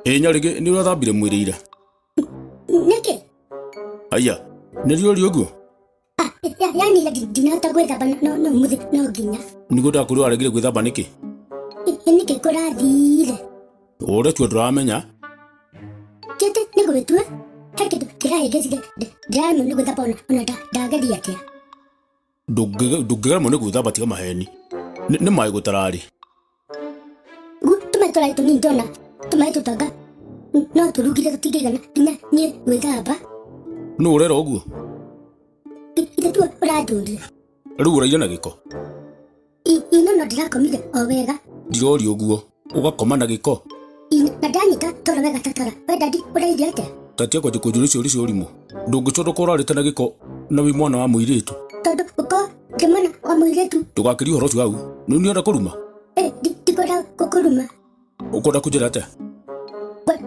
Nyarige ni urathambire mwiri ira. Niki? Aya, nĩrio ũrĩ ũguo? Yani ndinahota gwĩthamba no muthi no nginya. Nĩguo ndakũrĩ waregire gwĩthamba nĩkĩ? Nĩkĩ kũrathire? Ũretua ndũramenya? Tete nĩgwĩtua? He kĩndũ kĩrahĩngĩcire ndĩramenya nĩ gwĩthamba ona ndageria atĩa. Ndũngĩgeremwo nĩ gwĩthamba tiga maheni. Nĩ maĩ gũtararĩ. Tũmaĩ tũrarĩ tũnini ndona tũmaĩ tũtanga no tũrugire tũtingĩigana nginya niĩ gwĩthamba. Nũ ũrera ũguo? Ithe tu ũrandũrire. Rĩu ũraire na gĩko? Ino no ndĩrakomire o wega. Ndirori ũguo. Ũgakoma na gĩko? Na ndanyita toro wega tatara. We dadi ũraire atĩa? Tati akwa njĩkũnjũria ciũria cia ũrimũ. Ndũngĩcoka ũrarĩte na gĩko na wĩ mwana wa mũirĩtu. Tondũ ũko ndĩ mwana wa mũirĩtu. Ndũgakĩrie ũhoro ũcio hau. Nĩũrenda kũruma? Ndikwenda kũruma. Ũkwenda kũnjĩra atĩa?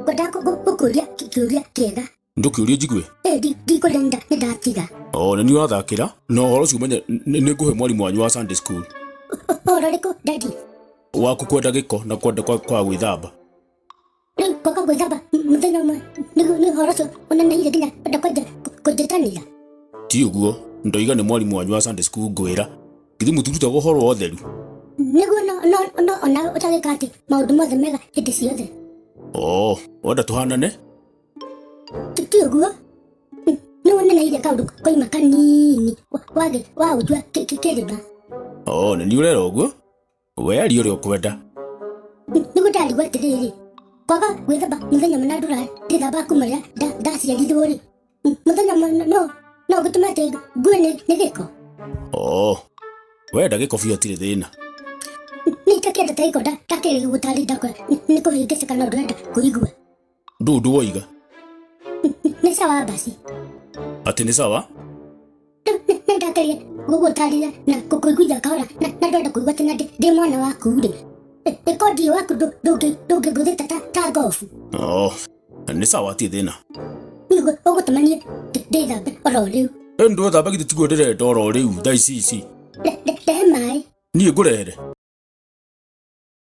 Kwenda gũkũria kĩũria kĩega. Ndũkĩũrie njigue? Ndikũrenda nĩndatiga. Na nĩ ũrathakĩra na ũhoro ũcio ũmenye nĩngũhe mwarimũ wanyu wa Sunday school. Ũhoro ũrĩkũ dadi? Waku kwenda gĩko na kwenda kwa gwĩthamba. Rĩu kwaga gwĩthamba mũthenya ũmwe nĩ ũhoro ũcio ũneneire nginya kwenda kũnjĩtanĩra. Ti ũguo, ndoiga nĩ mwarimũ wanyu wa Sunday school ngwĩra. Githĩ mũtirutaga ũhoro wa ũtheru? Nĩguo no ona ũtagĩka atĩ maũndũ mothe mega hĩndĩ ciothe. Wenda tũhanane? Ti ũguo. Nĩ woneneire kaũndũ koima kanini wa gũtua kĩrĩma. Nĩ niĩ ũrera ũguo? We aria ũrĩa ũkwenda. Nĩguo ndarigwo atĩrĩrĩ, kwaga gwĩthamba mũthenya mũna ndĩthamba kuma rĩrĩa ndaciarirwo-rĩ, mũthenya mũna no gũtũma atĩ ngue nĩ gĩko. Wenda gĩko biũ hatirĩ thĩna. Nĩitakĩendete gĩko ndakĩrĩ gũtarĩ ndakora nĩ kũhĩngĩcĩka na ndũrenda kũigua. Ndũ woiga? Nĩ sawa basi. Atĩ nĩ sawa? Nĩndakĩrĩa gũgũtarĩria na kũiguithia kahora na ndũrenda kũigua atĩ na ndĩ mwana waku-rĩ. Ĩkondio waku ndũngĩngũthĩte ta ngobu. Nĩ sawa hatirĩ thĩna. Nĩguo ũgũtũmanie ndĩthambe oro rĩu. Ndwĩthambe githĩ tiguo ndĩrenda oro rĩu thaa ici. Rehe maĩ. Niĩ ngũrehere?